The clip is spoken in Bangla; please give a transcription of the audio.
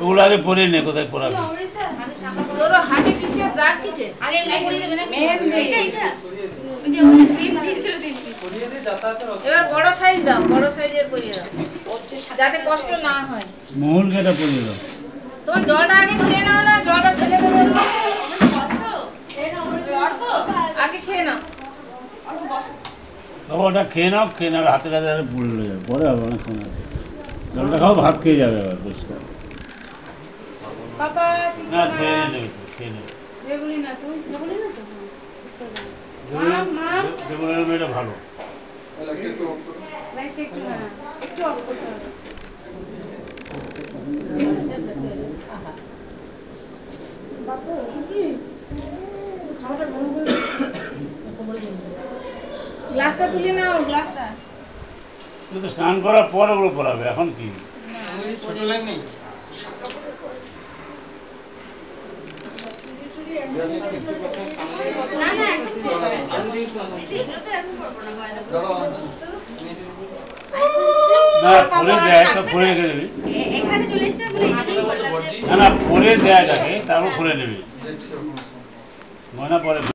ওগুলো আগে পরে নে, কোথায় পড়াবি? এবার বড় সাইজ দাও, বড় সাইজের পরিয়ে দাও যাতে কষ্ট না হয়। মহল কেটা পরিয়ে দাও। তোমার জলটা আগে খেয়ে নাও না, জলটা ঢেলে দেবো আগে খেয়ে নাও। ওটা খেয়ে নাও, খেয়ে নাও, হাতে কাছে পুড়ে যাবে, পরে হবে অনেক সময়। জলটা খাও, ভাত খেয়ে যাবে আবার পরিষ্কার। না খেয়ে নেবে, খেয়ে নেবে। মেয়েটা ভালো। গ্লাসটা তুলে নাও, গ্লাসটা। কিন্তু স্নান করার পর ওগুলো পড়াবে, এখন কি? না পরে দেয় তো পরে রেখে দেবে। না না পরে দেয় তাকে, তারপর পরে নেবে ময়না পরে।